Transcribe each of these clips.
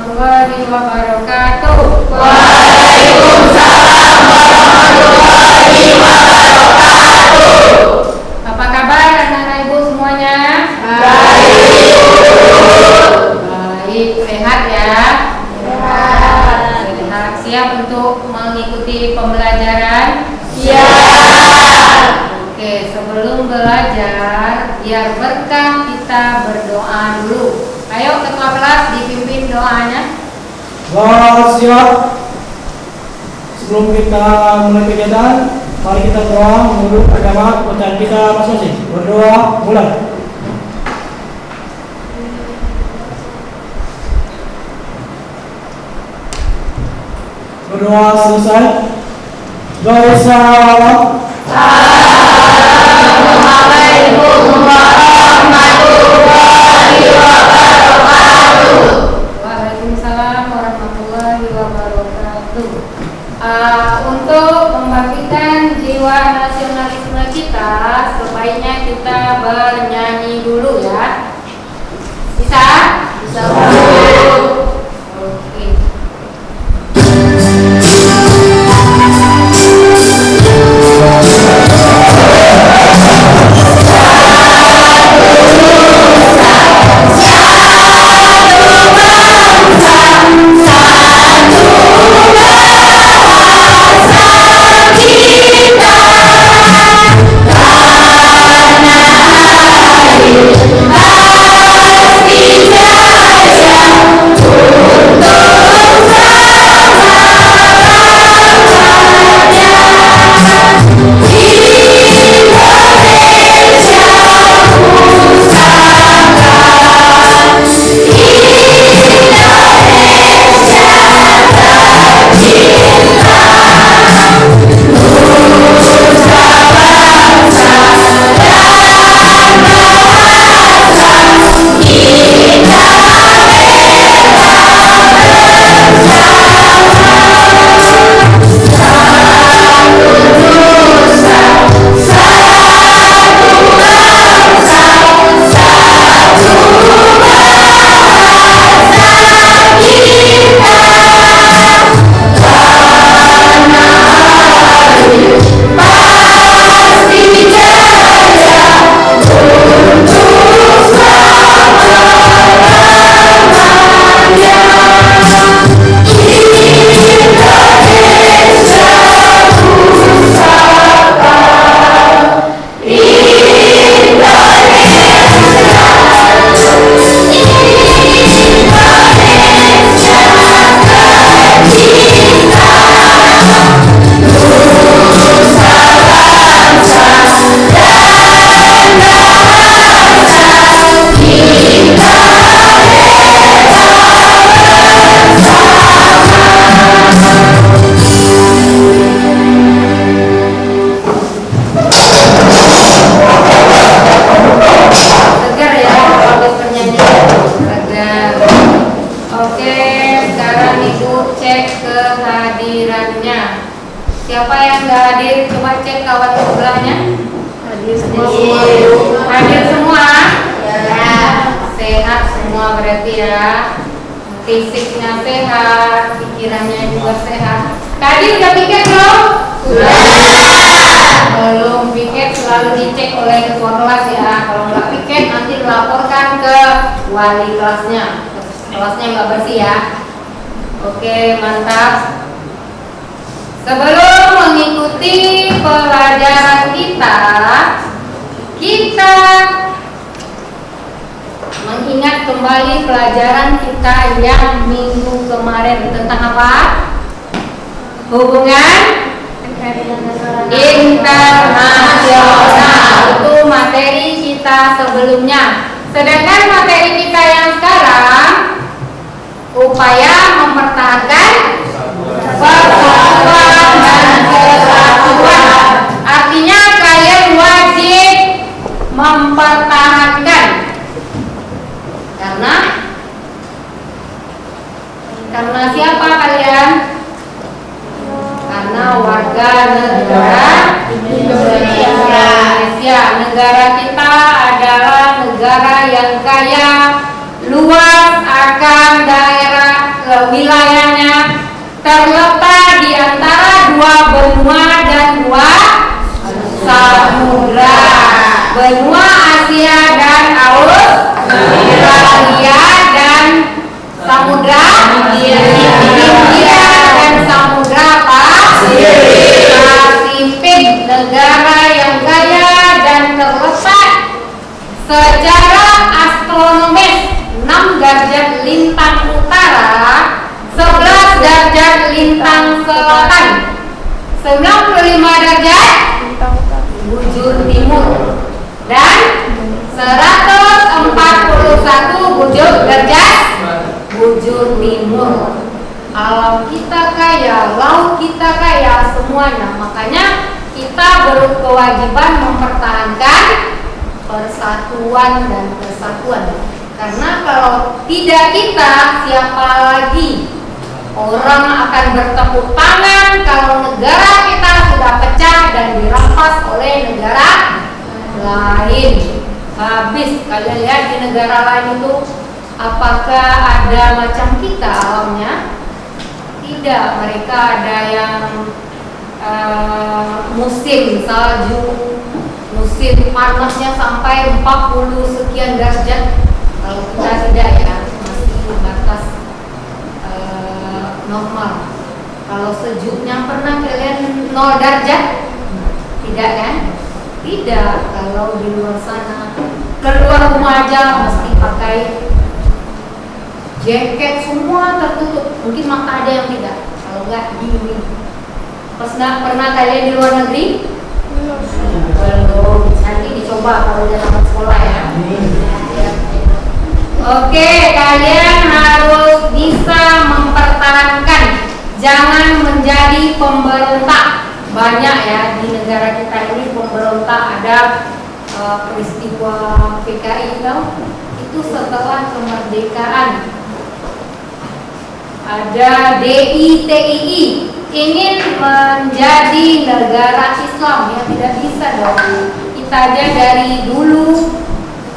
warahmatullahi wabarakatuh. Waalaikumsalam warahmatullahi wabarakatuh. Apa kabar anak-anak ibu semuanya? Baik, sehat ya? Sehat. Siap untuk mengikuti pembelajaran? Oke, sebelum belajar, biar berkah kita berdoa dulu. Ayo ketua kelas dipimpin doanya. Siap. Sebelum kita mulai kegiatan, mari kita doa menurut agama kepercayaan kita masing-masing. Berdoa, mulai. Berdoa selesai. Doa Assalamualaikum warahmatullahi wabarakatuh. Waalaikumsalam warahmatullahi wabarakatuh. Untuk membangkitkan jiwa nasionalisme kita, sebaiknya kita bernyanyi dulu ya. Bisa? Bisa. Oke. Siapa yang nggak hadir? Coba cek kawan sebelahnya. Hadir semua. Hadir semua? Ya. Sehat semua berarti ya. Fisiknya sehat, pikirannya juga sehat. Tadi udah piket belum? Sudah. Belum piket selalu dicek oleh ketua kelas ya. Kalau nggak piket nanti dilaporkan ke wali kelasnya. Kelasnya nggak bersih ya. Oke, mantap. Sebelum mengikuti pelajaran kita mengingat kembali pelajaran kita yang minggu kemarin tentang apa? Hubungan internasional. Itu materi kita sebelumnya. Sedangkan materi kita yang sekarang upaya mempertahankan persatuan dan kesatuan. Artinya kalian wajib mempertahankan. Karena siapa kalian? Karena warga negara Indonesia. Negara kita adalah negara yang kaya, luas akan daerah wilayahnya terletak di antara dua benua dan dua samudra, benua Asia dan Australia dan samudra India dan samudra Pasifik. Negara yang kaya dan terletak secara astronomis 6 derajat lintang utara, 11 derajat lintang selatan, 95 derajat bujur timur, dan 141 derajat bujur timur. Alam kita kaya, laut kita kaya, semuanya. Makanya kita berkewajiban mempertahankan persatuan dan kesatuan. Karena kalau tidak kita, siapa lagi? Orang akan bertepuk tangan kalau negara kita sudah pecah dan dirampas oleh negara lain. Habis. Kalian lihat di negara lain itu, apakah ada macam kita alamnya? Tidak. Mereka ada yang musim salju, musim panasnya sampai 40 sekian derajat. Kalau kita tidak, ya masih batas normal. Kalau sejuknya pernah kalian 0 derajat? Tidak kan? Tidak. Kalau di luar sana keluar rumah aja mesti pakai jaket, semua tertutup. Mungkin maka ada yang tidak. Kalau enggak dingin. Pernah kalian di luar negeri? Belum. Nanti dicoba kalau udah tamat sekolah ya. Oke, kalian harus bisa mempertahankan, jangan menjadi pemberontak. Banyak ya di negara kita ini pemberontak. Ada peristiwa PKI itu setelah kemerdekaan. Ada DITII ingin menjadi negara Islam, ya tidak bisa dong. Kita aja dari dulu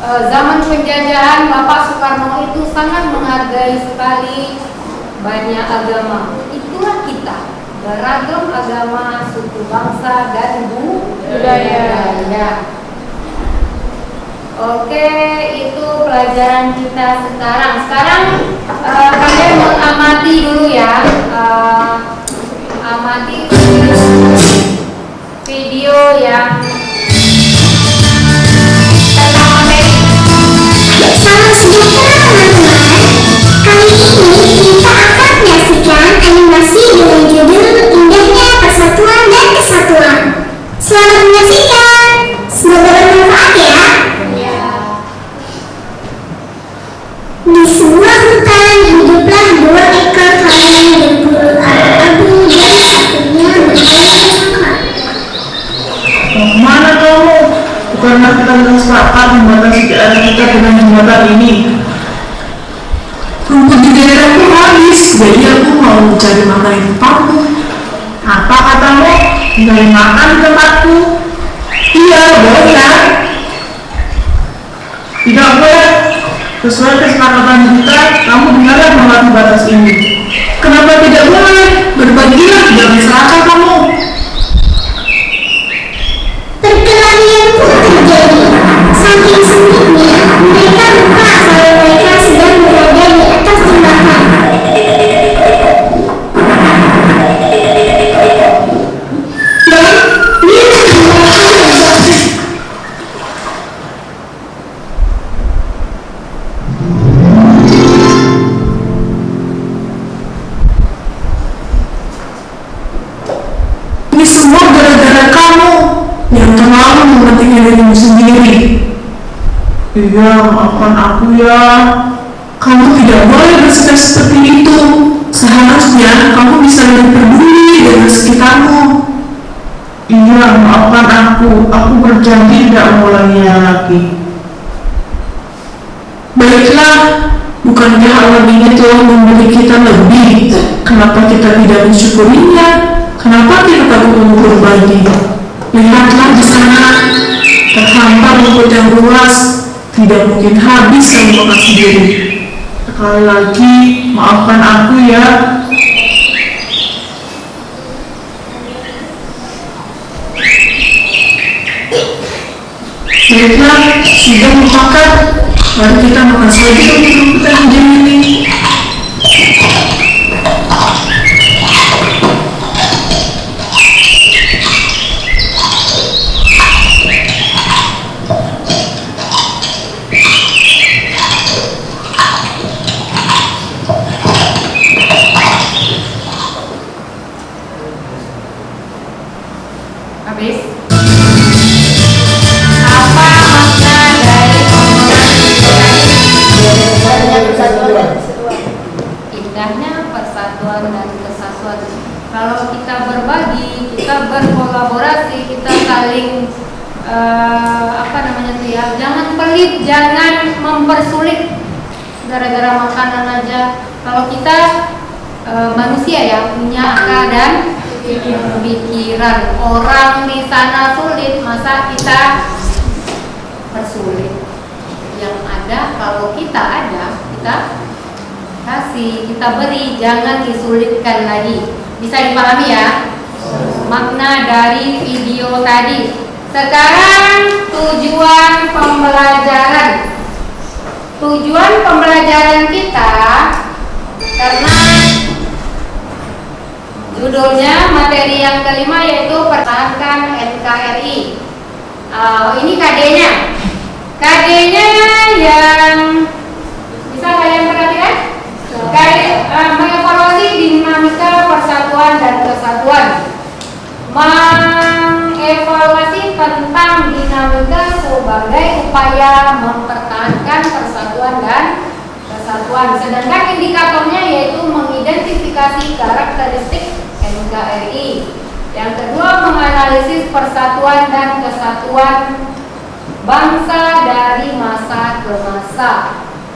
zaman penjajahan Bapak Soekarno itu sangat menghargai sekali banyak agama. Itulah kita, beragam agama, suku bangsa dan budaya. Oke, itu pelajaran kita sekarang. Sekarang kalian mengamati dulu ya, amati video yang tentang materi. Salam sejahtera teman-teman. Kali ini kita akan menyaksikan animasi dengan judul Indahnya Persatuan dan Kesatuan. Selamat menyaksikan. Semoga bermanfaat ya. Di sebuah hutan hiduplah 2 ekor kambing berbulu abu-abu dan satunya berbulu coklat. Mana kamu? Bukanlah kita sepakat membatasi daerah kita dengan jembatan ini. Rumput di daerahku habis, jadi aku mau mencari makan di tempatku. Apa katamu? Mencari makan di tempatku? Iya, boleh kan? Tidak boleh. Sesuai kesepakatan kita, kamu benar melewati batas ini. Kenapa tidak boleh? Berbagilah, tidak masalah kamu. Perkelahian pun terjadi. Saking sempitnya, mereka lupa kalau mereka sedang berada di atas jembatan. Dan lihat mereka berjoget. Ini semua gara-gara kamu yang terlalu mementingkan dirimu sendiri. Iya, maafkan aku ya. Kamu tidak boleh bersikap seperti itu. Seharusnya kamu bisa lebih peduli dengan sekitarmu. Iya, maafkan aku. Aku berjanji tidak mengulanginya lagi. Baiklah, bukankah alam ini telah memberi kita lebih? Kenapa kita tidak mensyukurinya? Kenapa kita takut untuk berbagi? Lihatlah di sana, terhampar rumput yang luas, tidak mungkin habis kamu makan sendiri. Sekali lagi, maafkan aku ya. Baiklah, sudah makan. Mari kita makan saja untuk kita jam ini. Habis. Apa makna dari indahnya persatuan dan kesatuan? Kalau kita berbagi, kita berkolaborasi, kita saling jangan pelit, jangan mempersulit gara-gara makanan aja. Kalau kita manusia ya, punya akal dan pikiran. Orang di sana sulit, masa kita persulit? Yang ada, kalau kita ada, kita kasih, kita beri, jangan disulitkan lagi. Bisa dipahami ya makna dari video tadi. Sekarang tujuan pembelajaran. Tujuan pembelajaran kita, karena judulnya materi yang kelima yaitu pertahankan NKRI. Ini KD-nya. KD-nya yang bisa kalian perhatikan? Mengevaluasi dinamika persatuan dan kesatuan. Mengevaluasi tentang dinamika sebagai upaya mempertahankan persatuan dan kesatuan. Sedangkan indikatornya yaitu mengidentifikasi karakteristik NKRI. Yang kedua, menganalisis persatuan dan kesatuan bangsa dari masa ke masa.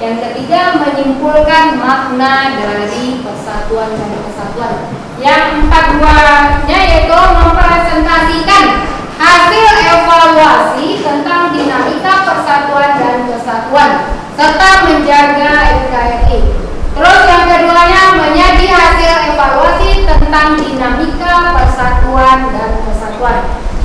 Yang ketiga, menyimpulkan makna dari persatuan dan kesatuan. Yang empat-duanya yaitu mempresentasikan hasil evaluasi tentang dinamika persatuan dan kesatuan serta menjaga NKRI. Terus yang keduanya menjadi hasil evaluasi tentang dinamika persatuan dan kesatuan.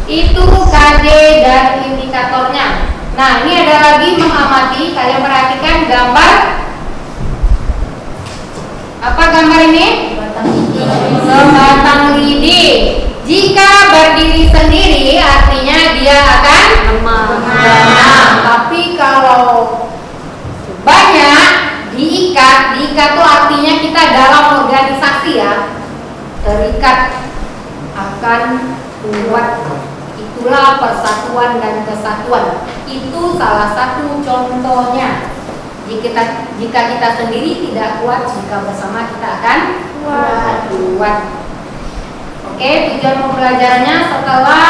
Itu KD dan indikatornya. Nah, ini ada lagi mengamati. Kalian perhatikan gambar. Apa gambar ini? Sebatang lidi. Jika berdiri sendiri artinya dia akan lemah. Tapi kalau banyak diikat itu artinya kita dalam organisasi ya, terikat akan kuat. Itulah persatuan dan kesatuan. Itu salah satu contohnya. Jika kita sendiri tidak kuat, jika bersama kita akan kuat. Oke, tujuan pembelajarannya setelah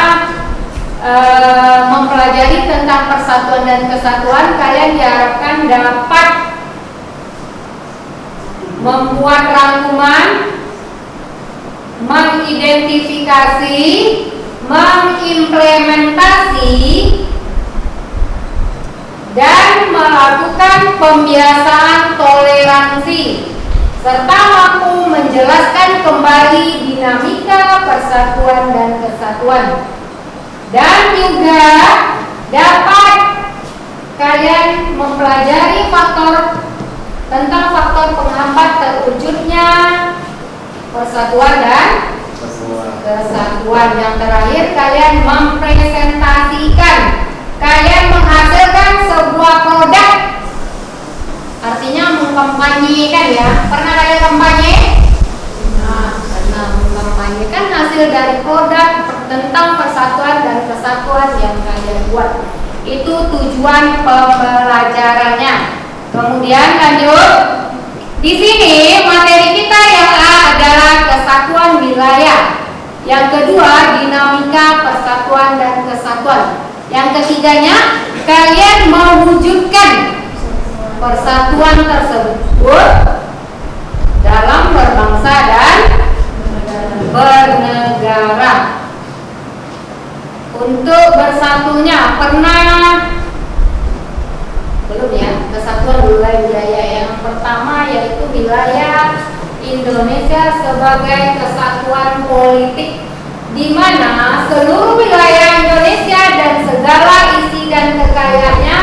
mempelajari tentang persatuan dan kesatuan, kalian diharapkan dapat membuat rangkuman, mengidentifikasi, mengimplementasi, dan melakukan pembiasaan toleransi, serta mampu menjelaskan kembali dinamika persatuan dan kesatuan. Dan juga dapat kalian mempelajari tentang faktor penghambat terwujudnya persatuan dan kesatuan. Yang terakhir, kalian mempresentasikan, kalian menghasilkan sebuah produk, artinya mengkampanyekan ya. Pernah kalian kampanye? Pernah mengkampanyekan hasil dari produk tentang persatuan dan kesatuan yang kalian buat. Itu tujuan pembelajarannya. Kemudian lanjut. Di sini materi kita yang A adalah kesatuan wilayah. Yang kedua, dinamika persatuan dan kesatuan. Yang ketiganya, kalian mewujudkan persatuan tersebut dalam berbangsa dan bernegara. Untuk bersatunya pernah belum ya? Kesatuan wilayah yang pertama wilayah Indonesia sebagai kesatuan politik, di mana seluruh wilayah Indonesia dan segala isi dan kekayaannya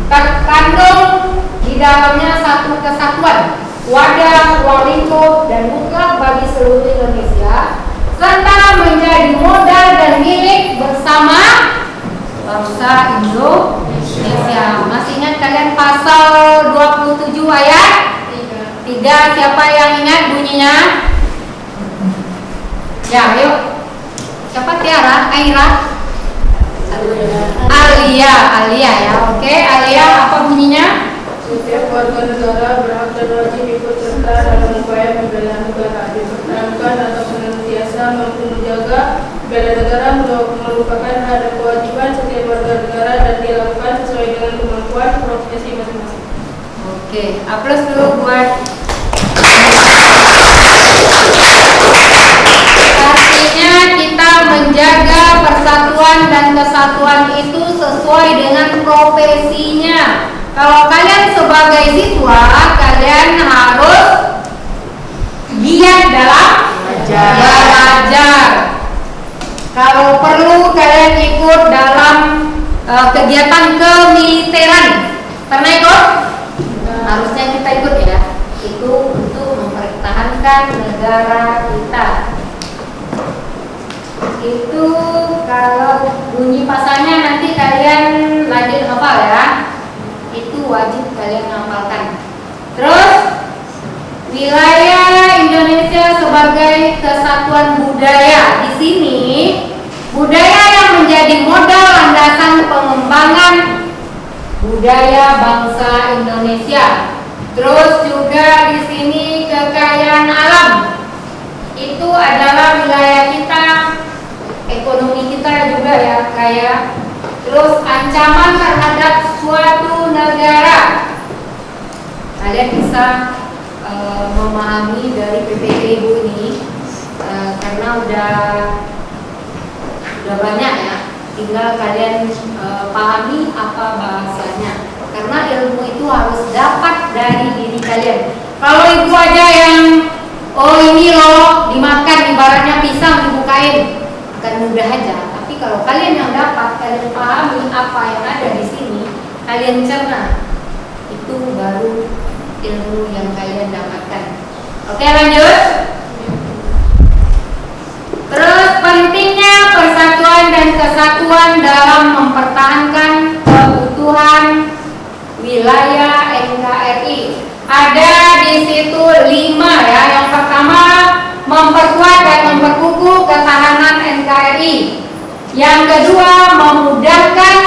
terkandung di dalamnya satu kesatuan, wadah, ruang lingkup, dan mutlak bagi seluruh Indonesia, serta menjadi modal dan milik bersama bangsa Indonesia. Masih ingat kalian pasal 27 ayat 3? Siapa yang ingat bunyinya? Ya, yuk. Siapa? Tiara? Aira? Alia ya. Oke, Alia, apa bunyinya? Setiap warga negara berhak dan wajib ikut serta dalam upaya pembelaan negara, dipertahankan atau senantiasa mampu menjaga bela negara merupakan hak dan kewajiban setiap warga negara dan dilakukan sesuai dengan kemampuan profesi masing-masing. Oke, aplaus dulu buat. Artinya kita menjaga persatuan dan kesatuan itu sesuai dengan profesinya. Kalau kalian sebagai siswa, kalian harus giat dalam belajar. Kalau perlu kalian ikut dalam kegiatan kemiliteran. Pernah ikut? Harusnya kita ikut ya. Itu untuk mempertahankan negara kita. Itu kalau bunyi pasalnya nanti kalian lanjut hafal ya. Itu wajib kalian hafalkan. Terus wilayah Indonesia sebagai kesatuan budaya. Di sini budaya yang menjadi modal landasan pengembangan budaya bangsa Indonesia. Terus juga di sini kekayaan alam. Itu adalah wilayah kita, ekonomi kita juga ya kaya. Terus ancaman terhadap suatu negara. Kalian bisa memahami dari PPT Ibu ini karena udah banyak ya. Tinggal kalian pahami apa bahasanya. Karena ilmu itu harus dapat dari diri kalian. Kalau ibu aja yang ini loh dimakan ibaratnya pisang dibukain, akan mudah aja. Tapi kalau kalian yang dapat, kalian pahami apa yang ada di sini, kalian cerna, itu baru ilmu yang kalian dapatkan. Oke, lanjut. Terus pentingnya persatuan dan kesatuan dalam mempertahankan kebutuhan wilayah NKRI. Ada di situ 5 ya. Yang pertama, memperkuat dan memperkukuh ketahanan NKRI. Yang kedua, memudahkan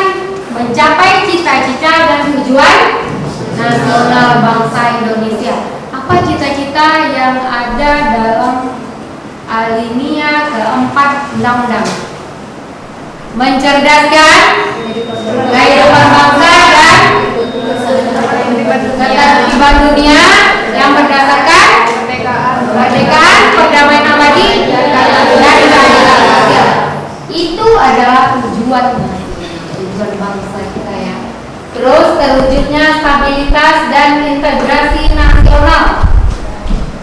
mencapai cita-cita dan tujuan nasional bangsa Indonesia. Apa cita-cita yang ada dalam alinea keempat undang-undang? Mencerdaskan kehidupan bangsa dan ketertiban dunia yang berdasarkan kemerdekaan, perdamaian abadi, dan keadilan sosial. Itu adalah tujuan bangsa kita ya. Terus terwujudnya stabilitas dan integrasi nasional,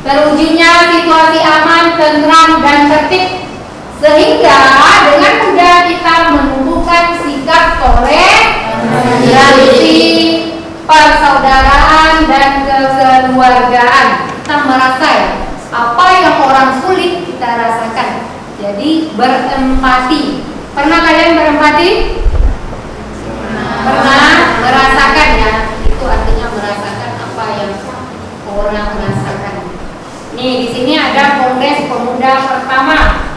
terwujudnya situasi aman, tentram, dan tertib, sehingga dengan mudah kita menumbuhkan sikap toleransi, persaudaraan, dan kekeluargaan. Kita merasa ya, apa yang orang sulit kita rasakan. Jadi berempati. Pernah kalian berempati? Pernah merasakan ya? Itu artinya merasakan apa yang orang rasakan. Nih di sini ada Kongres Pemuda pertama.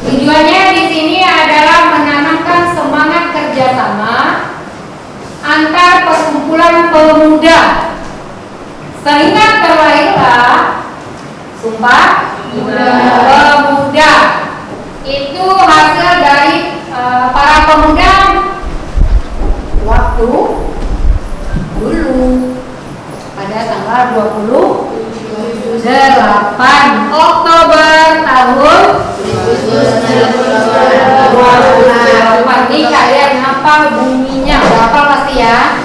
Tujuannya di sini adalah menanamkan semangat kerjasama antar perkumpulan pemuda, sehingga terlahirlah Sumpah Pemuda. Itu hasil dari para pemuda waktu dulu pada tanggal 28 Oktober tahun 2008. Ini kalian hafal bunyinya, hafal pasti ya.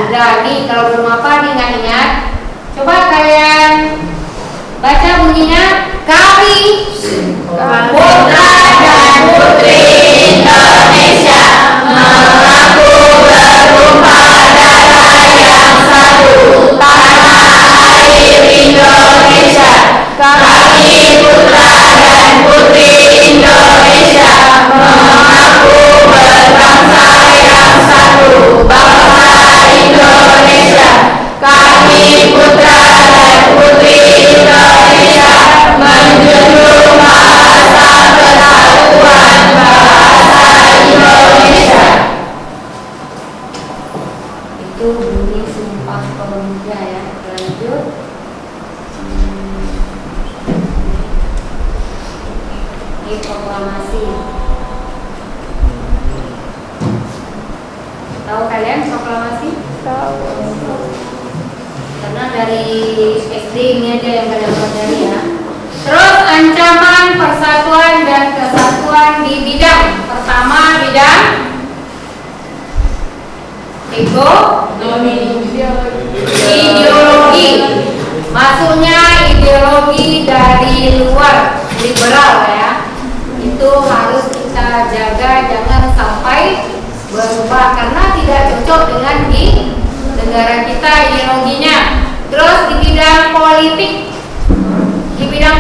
Udah nih, kalau belum hafal nih nggak ingat, coba kalian bunyinya kami putra dan putri Indonesia mengaku bersumpah darah yang satu tanah air Indonesia. Kami putra dan putri Indonesia mengaku berbangsa yang satu, bangsa Indonesia. Kami putra dan putri Indonesia menjunjung bahasa kesatuan bahasa Indonesia. Itu bunyi Sumpah Pemuda ya. Lanjut. Ini proklamasi. Tahu kalian proklamasi? Tahu. Karena dari SD ini aja yang kalian pelajari ya. Terus ancaman persatuan dan kesatuan di bidang pertama, bidang ideologi. Maksudnya ideologi dari luar, liberal ya. Itu harus kita jaga, jangan sampai berubah karena tidak cocok dengan di negara kita ideologinya. Terus di bidang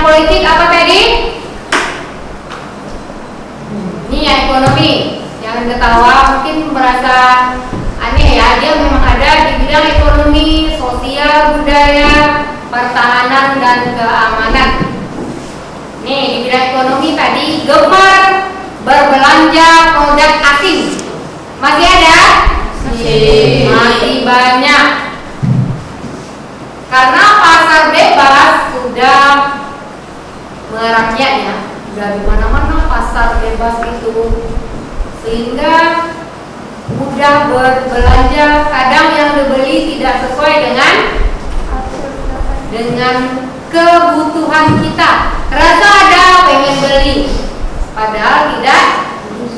politik, apa tadi? Ini ya ekonomi. Jangan ketawa, mungkin merasa aneh ya. Dia memang ada di bidang ekonomi, sosial, budaya, pertahanan dan keamanan. Nih di bidang ekonomi tadi gemar berbelanja produk asing. Masih ada? Masih banyak. Karena pasar bebas sudah merakyat ya. Dari mana-mana pasar bebas itu, sehingga mudah berbelanja. Kadang yang dibeli tidak sesuai dengan kebutuhan kita. Rasa ada pengen beli, padahal tidak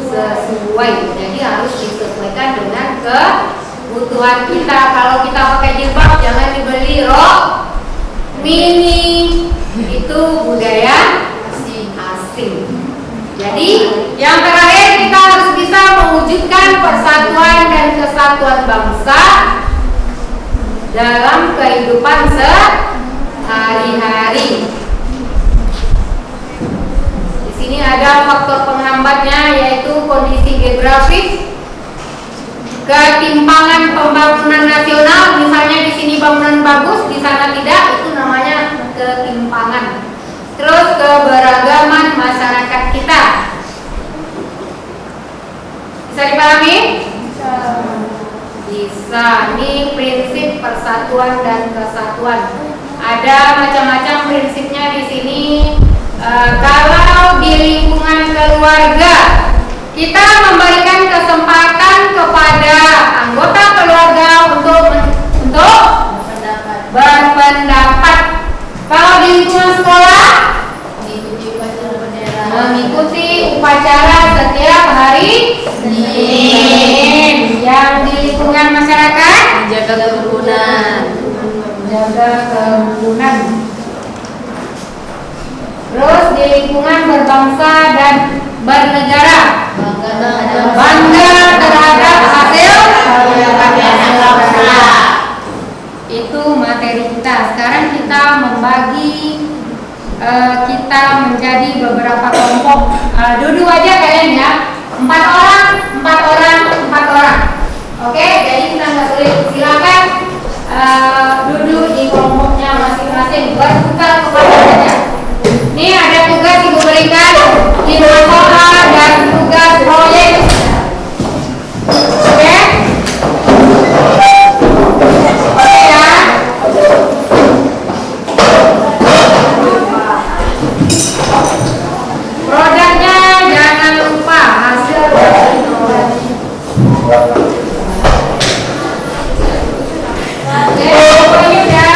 sesuai. Jadi harus disesuaikan dengan kebutuhan kita. Kalau kita pakai jilbab jangan dibeli rok mini, itu budaya asing. Jadi yang terakhir kita harus bisa mewujudkan persatuan dan kesatuan bangsa dalam kehidupan sehari-hari. Di sini ada faktor penghambatnya, yaitu kondisi geografis, ketimpangan pembangunan nasional. Misalnya di sini bangunan bagus, di sana tidak, itu namanya ketimpangan. Terus keberagaman masyarakat kita. Bisa dipahami? Bisa. Ini prinsip persatuan dan kesatuan. Ada macam-macam prinsipnya di sini. Kalau di lingkungan keluarga, kita memberikan kesempatan kepada anggota keluarga untuk berpendapat. Kalau di lingkungan sekolah, mengikuti upacara setiap hari Senin. Yang di lingkungan masyarakat, menjaga kerukunan. Terus di lingkungan berbangsa dan bernegara, bangga terhadap hasil bangsa. Itu materi kita. Sekarang kita membagi, kita menjadi beberapa kelompok. Duduk aja kalian ya. 4 orang. Oke, jadi kita nggak boleh. Silakan duduk di kelompoknya masing-masing. Bertukar kepada saja. Ini ada tugas ibu berikan, lima soal dan tugas proyek. Oke? Oke ya. Produknya jangan lupa hasil dari inovasi. Oke, pokoknya ya.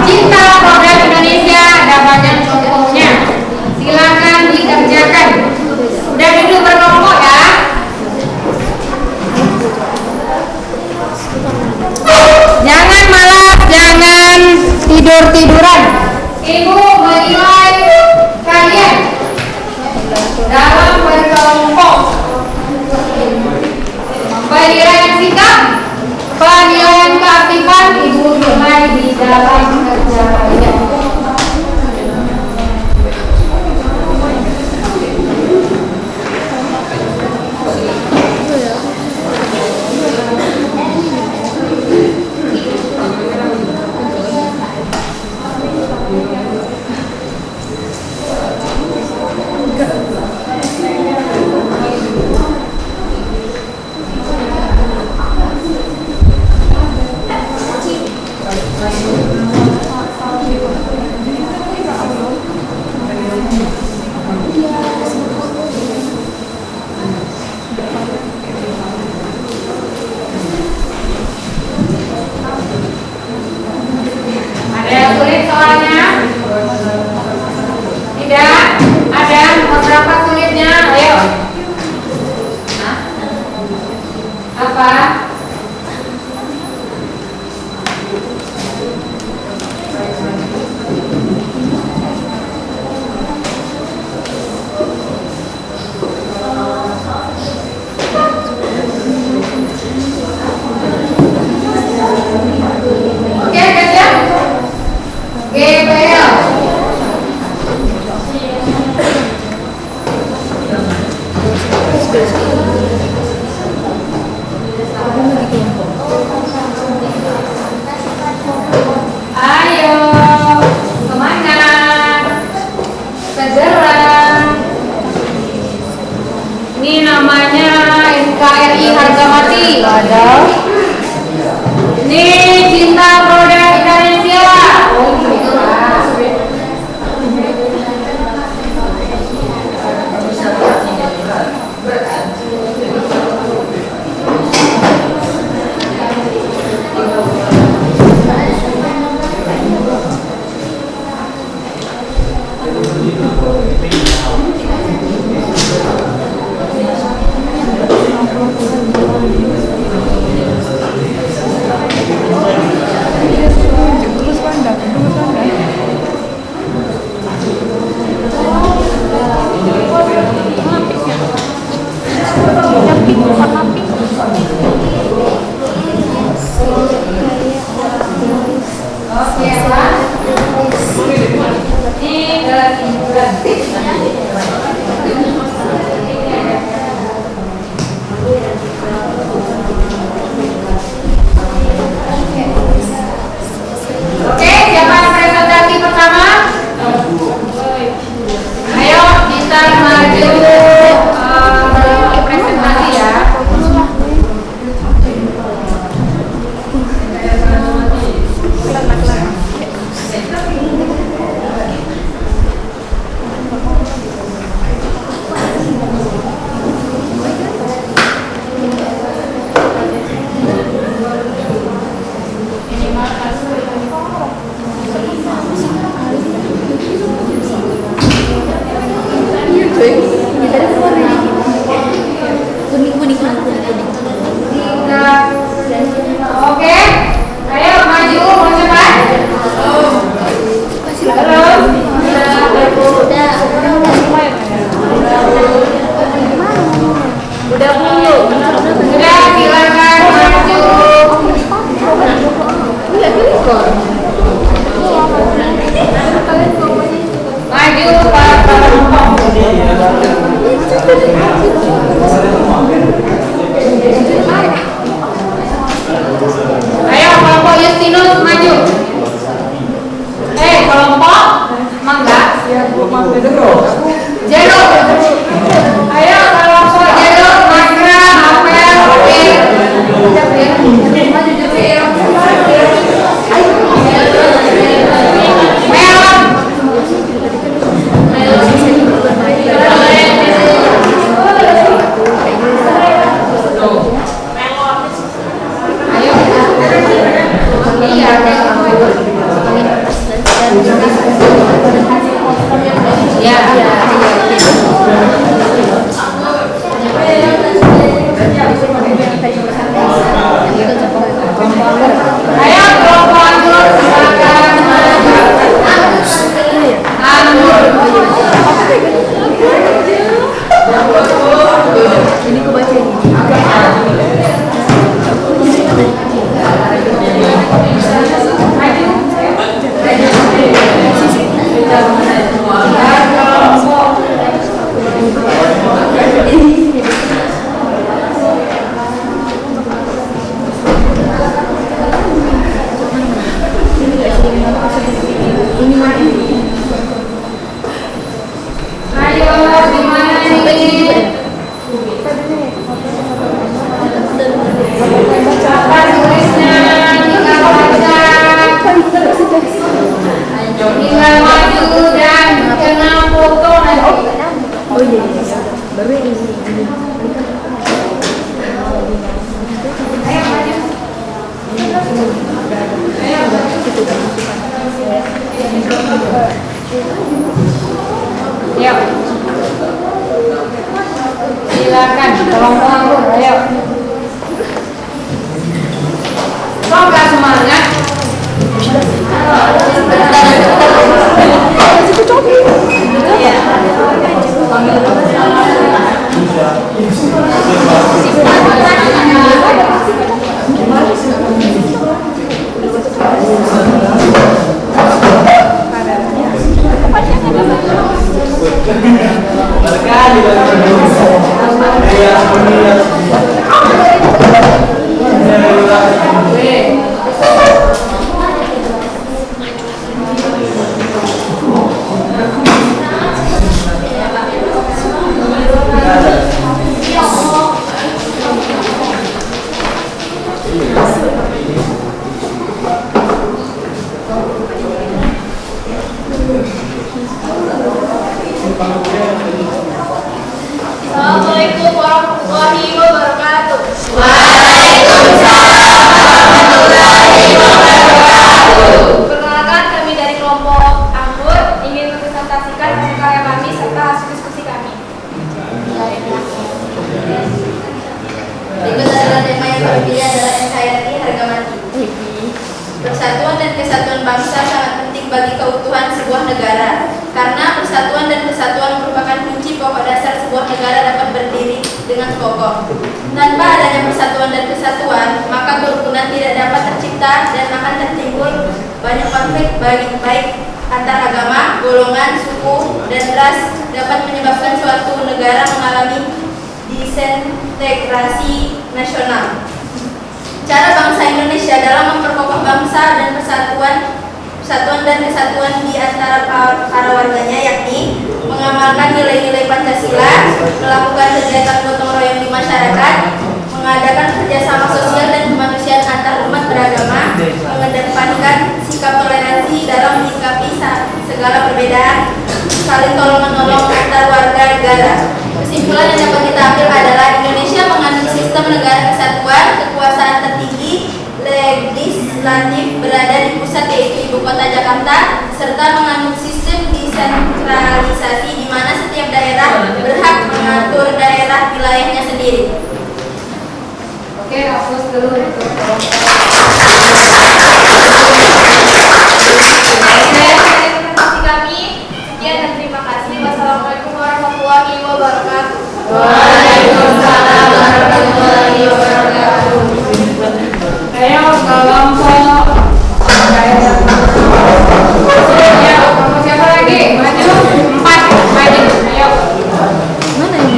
Cinta Produk Indonesia ada banyak contohnya. Silakan dikerjakan. Udah duduk berkelompok ya. Jangan malas, jangan tidur-tiduran. Ibu menilai kalian dalam berkelompok. Penilaian sikap, penilaian keaktifan, ibu nilai di dalam kerja kalian. Ada yang sulit soalnya? Tidak? Ada beberapa sulitnya? Ayo. Hah? Apa? Oke, siap? GBL. Ayo, semangat, segera. Ini namanya NKRI harga mati. Ada. Ini cinta produk Indonesia. Oh, gitu. Oke, Pak. Ini kesimpulan. Oke, siapa presentasi pertama? Ayo kita maju presentasi ya. Oke, ayo maju, mau cepat? Udah silakan maju. Maju Pak Kelompok. Ayo kelompok Justinus maju. Kelompok Mangga. Jero. Ayo kelompok Jero, Magra, Apel, Melon. Ayo. Silakan, tolong dulu, ayo. Semoga semangat. Assalamualaikum warahmatullahi wabarakatuh. Perkenalkan, kami dari kelompok Anggur ingin mempresentasikan hasil karya kami serta hasil diskusi kami. Berikut adalah tema yang terpilih adalah NKRI harga mati. Persatuan dan kesatuan bangsa sangat penting bagi keutuhan sebuah negara. Karena persatuan dan kesatuan merupakan kunci pokok dasar sebuah negara dapat berdiri dengan kokoh. Tanpa adanya persatuan dan kesatuan, maka kerukunan tidak dapat tercipta dan akan tertimbul banyak konflik baik antar agama, golongan, suku, dan ras dapat menyebabkan suatu negara mengalami disintegrasi nasional. Cara bangsa Indonesia dalam memperkokoh bangsa dan persatuan dan kesatuan di antara para warganya, yakni mengamalkan nilai-nilai Pancasila, melakukan kegiatan gotong royong di masyarakat, mengadakan kerjasama sosial dan kemanusiaan antar umat beragama, mengedepankan sikap toleransi dalam menyikapi segala perbedaan, saling tolong-menolong antar warga negara. Kesimpulan yang dapat kita ambil adalah Indonesia menganut sistem negara kesatuan, kekuasaan tertinggi legislatif berada di pusat yaitu ibu kota Jakarta, serta menganut sistem desentralisasi di mana setiap daerah berhak mengatur daerah wilayahnya sendiri. Oke, hapus dulu itu. Kami sekian dan terima kasih. Wassalamualaikum warahmatullahi wabarakatuh. Waalaikumsalam warahmatullahi wabarakatuh. Ayo kelompok. Ya, kelompok siapa lagi? Maju 4, maju. Ayo. Mana ini?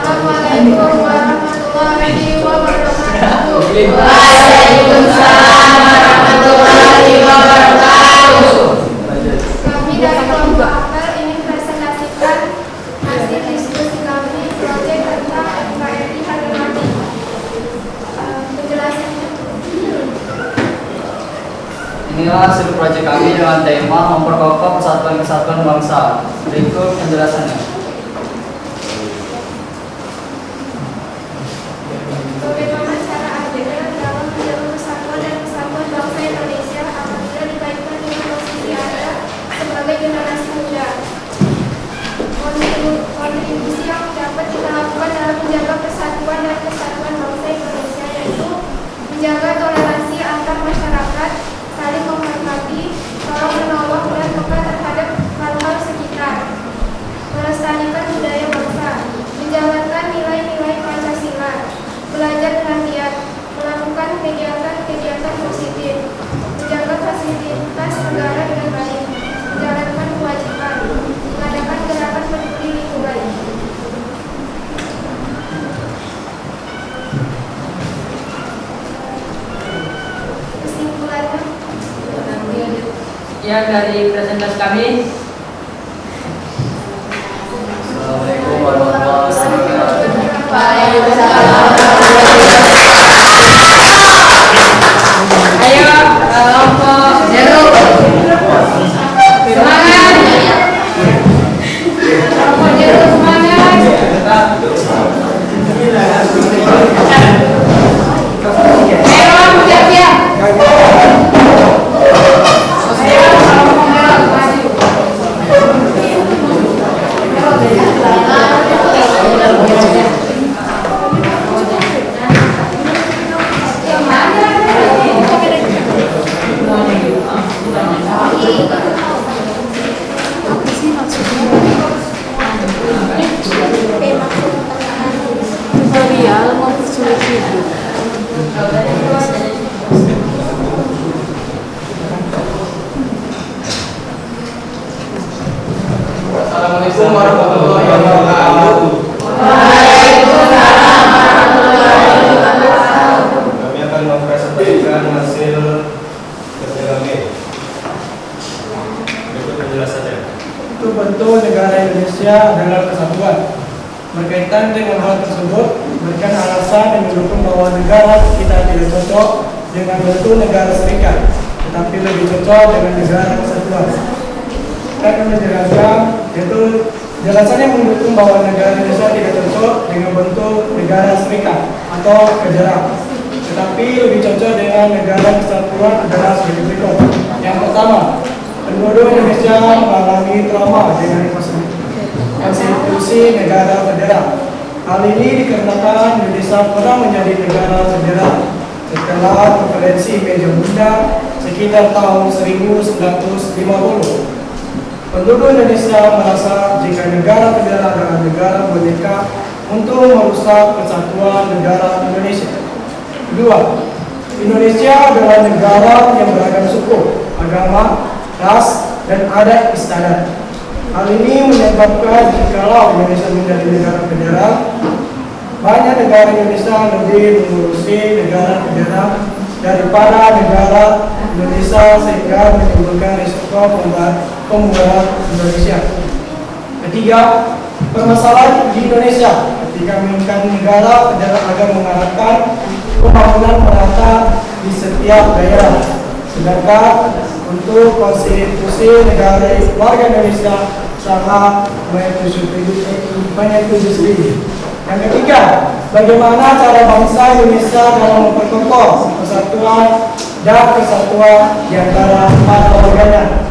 Assalamualaikum warahmatullahi wabarakatuh. Waalaikumsalam warahmatullahi wabarakatuh. Kami dari kelompok apel ingin presentasikan hasil diskusi kami proyek tentang NKRI harga mati. Penjelasannya. Inilah hasil proyek kami dengan tema memperkokoh persatuan kesatuan bangsa. Berikut penjelasannya. Bagaimana cara adegan dalam menjaga persatuan dan kesatuan bangsa Indonesia apabila dikaitkan dengan posisi Anda sebagai generasi muda? Kontribusi yang dapat kita lakukan dalam menjaga persatuan dan kesatuan bangsa Indonesia yaitu menjaga toleransi antar masyarakat, saling menghormati, tolong menolong dan peka terhadap hal-hal sekitar, melestarikan sekian dari presentasi kami. Assalamualaikum warahmatullahi wabarakatuh. Ayo, kelompok jeruk. Semangat. Kelompok jeruk semangat. Merah siap-siap. Ayo, kelompok merah maju. Assalamualaikum warahmatullahi wabarakatuh. Kami akan mempresentasikan hasil kerja kami. Berikut penjelasannya. Betul negara Indonesia adalah kesatuan. Berkaitan dengan hal tersebut, berikan alasan yang mendukung bahwa negara kita tidak cocok dengan bentuk negara serikat, tetapi lebih cocok dengan negara kesatuan. Saya akan menjelaskan, yaitu jelasannya mendukung bahwa negara Indonesia tidak cocok dengan bentuk negara serikat atau federal, tetapi lebih cocok dengan negara kesatuan adalah sebagai berikut. Yang pertama, penduduk Indonesia mengalami trauma dengan konstitusi negara federal. Hal ini dikarenakan Indonesia pernah menjadi negara federal setelah konferensi Meja Bunda sekitar tahun 1950. Penduduk Indonesia merasa jika negara federal adalah negara boneka untuk merusak kesatuan negara Indonesia. Kedua, Indonesia adalah negara yang beragam suku, agama, ras, dan adat istiadat. Hal ini menyebabkan jikalau Indonesia menjadi negara federal, banyak negara Indonesia lebih mengurusi negara federal daripada negara Indonesia sehingga menimbulkan risiko pembubaran Indonesia. Ketiga, permasalahan di Indonesia ketika menginginkan negara federal agar mengharapkan pembangunan merata di setiap daerah, sedangkan untuk konstitusi negara warga Indonesia sangat menyetujui sendiri. Yang ketiga, bagaimana cara bangsa Indonesia dalam memperkokoh persatuan dan kesatuan di antara para warganya.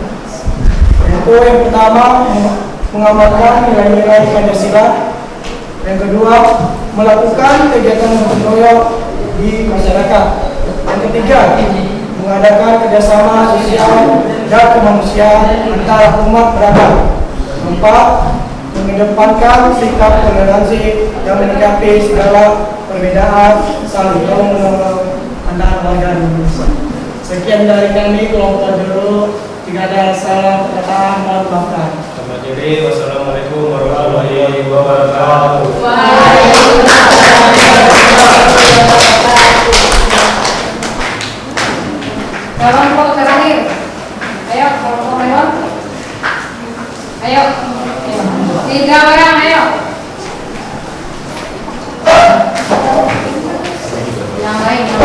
Yaitu yang pertama, mengamalkan nilai-nilai Pancasila. Yang kedua, melakukan kegiatan gotong royong di masyarakat. Yang ketiga, mengadakan kerjasama sosial dan kemanusiaan antara umat beragam. Keempat, mengedepankan sikap toleransi dan menyikapi segala perbedaan saling tolong-menolong antara warga Indonesia. Sekian dari kami kelompok dulu. Jika ada salah perkataan, mohon maafkan. Selamat diri. Wassalamualaikum warahmatullahi wabarakatuh. Kelompok terakhir. Ayo, kelompok merah. Ayo. 3 orang, ayo. Yang lain, ayo.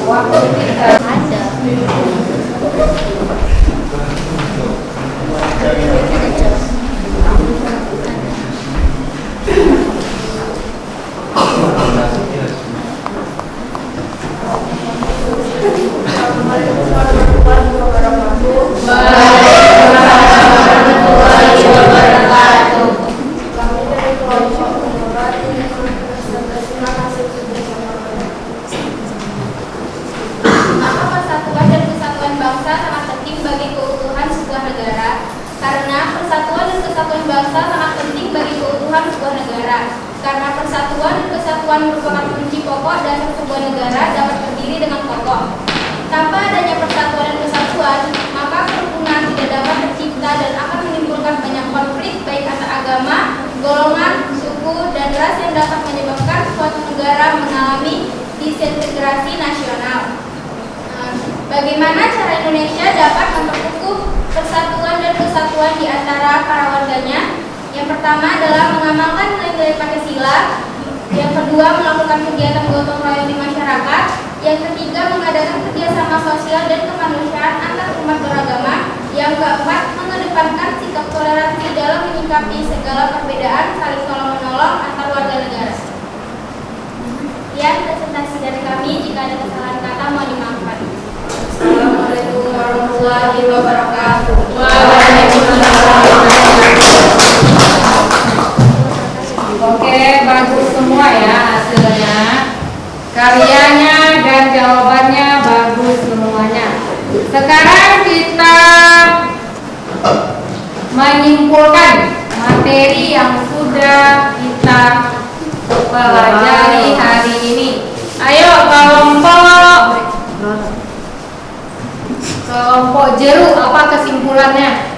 Waktu kita ada. Karena persatuan dan kesatuan merupakan kunci pokok dasar sebuah negara dapat berdiri dengan kokoh. Tanpa adanya persatuan dan kesatuan, maka kerukunan tidak dapat tercipta dan akan menimbulkan banyak konflik baik antar agama, golongan, suku, suku, dan ras yang dapat menyebabkan suatu negara mengalami disintegrasi nasional. Bagaimana cara Indonesia dapat memperkukuh persatuan dan kesatuan di antara para warganya? Yang pertama adalah mengamalkan nilai-nilai Pancasila. Yang kedua, melakukan kegiatan gotong royong di masyarakat. Yang ketiga, mengadakan kerjasama sosial dan kemanusiaan antar umat beragama. Yang keempat, mengedepankan sikap toleransi dalam menyikapi segala perbedaan, saling tolong-menolong antar warga negara. Sekian presentasi dari kami. Jika ada kesalahan kata, mohon dimaafkan. Assalamualaikum warahmatullahi wabarakatuh. Oke, bagus semua ya hasilnya. Karyanya dan jawabannya bagus semuanya. Sekarang kita menyimpulkan materi yang sudah kita pelajari hari ini. Ayo kelompok jeruk, apa kesimpulannya?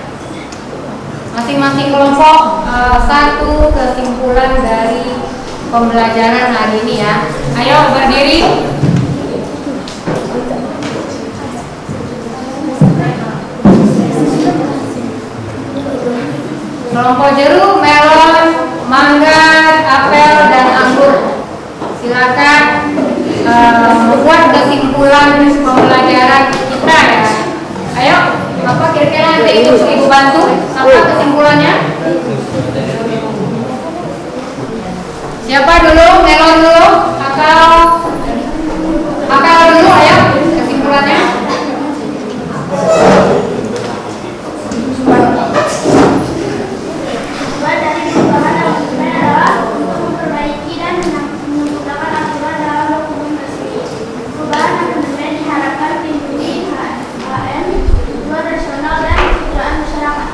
Masing-masing kelompok satu kesimpulan dari pembelajaran hari ini ya. Ayo berdiri. Kelompok jeruk, melon, mangga, apel, dan anggur. Silakan membuat kesimpulan pembelajaran kita ya. Ayo, apa kira-kira nanti ibu bantu? Apa kesimpulannya? Siapa dulu? Melon dulu? Akal dulu? Ayo, kesimpulannya. Tujuan dari perubahan dokumen adalah untuk memperbaiki dan menggunakan aturan dalam dokumen tersebut. Perubahan dokumen diharapkan melindungi HAM, tujuan nasional dan kesejahteraan masyarakat.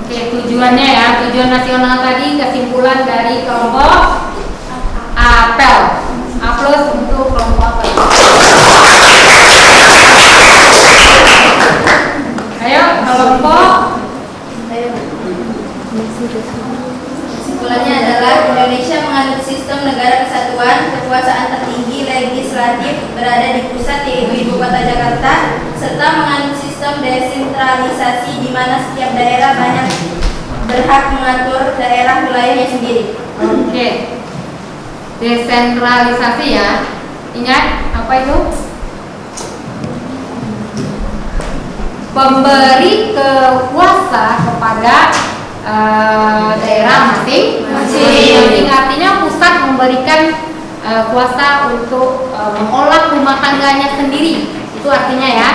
Oke, tujuannya ya, tujuan nasional tadi kesimpulan dari kelompok apel. Aplaus untuk kelompok apel. Ayo kelompok. Kesimpulannya adalah Indonesia menganut sistem negara kesatuan, kekuasaan tertinggi legislatif berada di pusat yaitu Ibu Kota Jakarta, serta menganut sistem desentralisasi di mana setiap daerah banyak berhak mengatur daerah wilayahnya sendiri. Oke. Desentralisasi ya. Ingat apa itu? Pemberi kuasa kepada daerah masing-masing. Artinya pusat memberikan kuasa untuk mengolah rumah tangganya sendiri. Itu artinya ya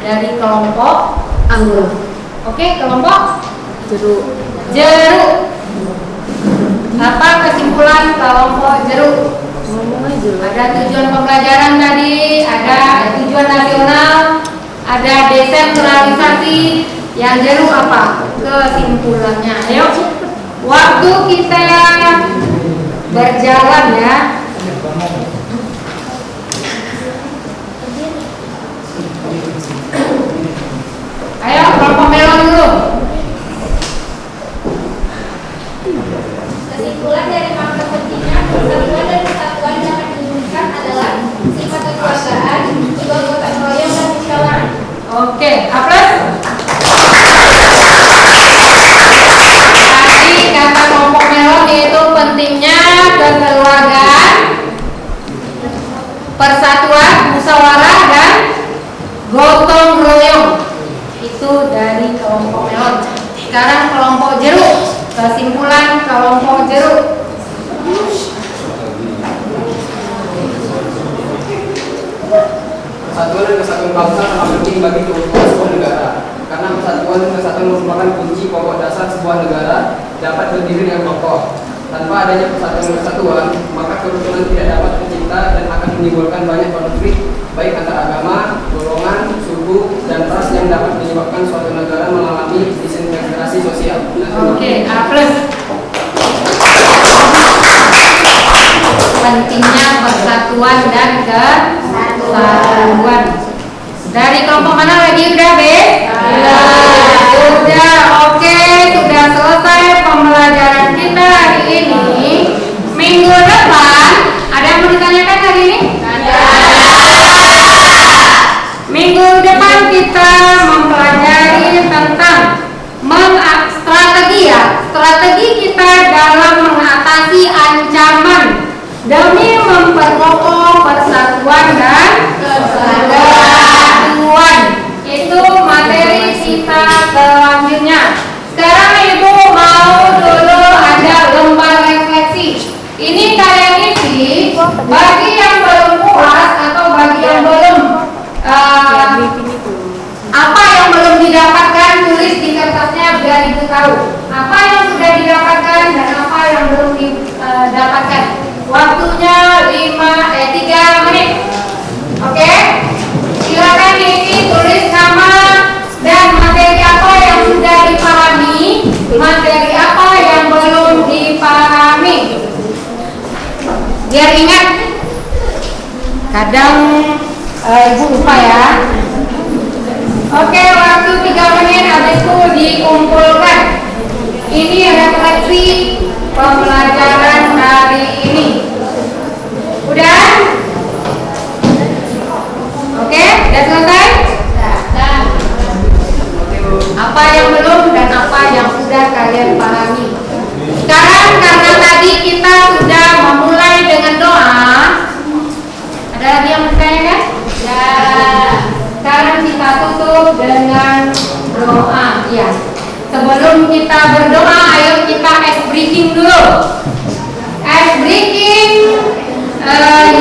dari kelompok anggur. Oke, kelompok jeruk. Apa kesimpulan kelompok jeruk? Ada tujuan pembelajaran tadi, ada tujuan nasional, ada desentralisasi. Yang jeruk apa? Kesimpulannya. Ayo, waktu kita berjalan ya. Ayo, kelompok melon dulu. Kesimpulan dari makna pentingnya persatuan dan kesatuan dapat diwujudkan adalah sifat kekeluargaan, juga gotong royong dan musyawarah. Oke, aplaus. Tadi kata kelompok melon yaitu pentingnya kekeluargaan, persatuan, musyawarah, dan gotong royong. Itu dari kelompok melon. Sekarang kelompok jeruk. Kesimpulan kelompok jeruk. Persatuan dan kesatuan bangsa sangat penting bagi keutuhan sebuah negara. Karena persatuan dan kesatuan merupakan kunci pokok dasar sebuah negara dapat berdiri dengan kokoh. Tanpa adanya persatuan dan kesatuan, maka kerukunan tidak dapat tercipta dan akan menimbulkan banyak konflik baik antar agama, golongan, suku, dan ras yang dapat menyebabkan suatu negara mengalami disintegrasi sosial. Oke, aplaus. Pentingnya persatuan dan kesatuan. Dari kelompok mana lagi? Udah, Be? Sudah. Oke, sudah selesai pembelajaran kita hari ini. memperkokoh persatuan dan kesatuan. Itu materi kita selanjutnya. Sekarang Ibu mau dulu ada lembar refleksi. Ini kalian isi bagi yang belum puas atau bagi yang belum apa yang belum didapatkan, tulis di kertasnya biar Ibu tahu apa yang sudah didapatkan dan apa yang belum didapatkan. Waktunya 3 menit. Oke? Silakan diisi, tulis nama dan materi apa yang sudah dipahami, materi apa yang belum dipahami. Biar ingat. Kadang Ibu lupa ya. Oke, waktu 3 menit, habis itu dikumpulkan. Ini refleksi pembelajaran hari ini. Udah? Oke, udah selesai? Apa yang belum dan apa yang sudah kalian pahami. Sekarang karena tadi kita sudah memulai dengan doa. Ada lagi yang bertanya kan? Ya. Sekarang kita tutup dengan doa. Ya. Sebelum kita berdoa, ayo kita ice breaking dulu. Ice breaking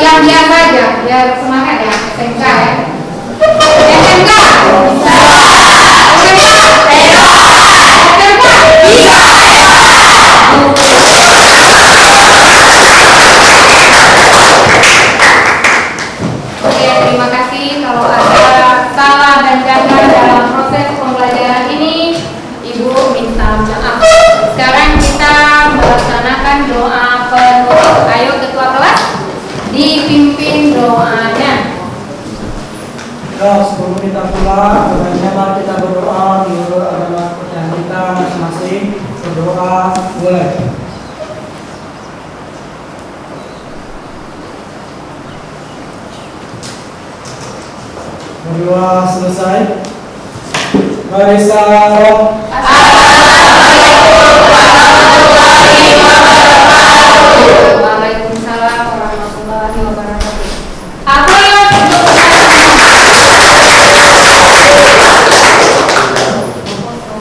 yang biasa aja, biar semangat ya. SMK ya. SMK. Oke, terima kasih. Kalau ada salah dan janggal dalam proses pembelajaran ini, Ibu minta maaf. Sekarang kita melaksanakan doa penutup. Ayo ketua kelas, dipimpin doanya. Ya, sebelum kita pulang, bagaimana kita berdoa menurut agama yang kita masing-masing. Berdoa mulai. Berdoa selesai. Mari salam.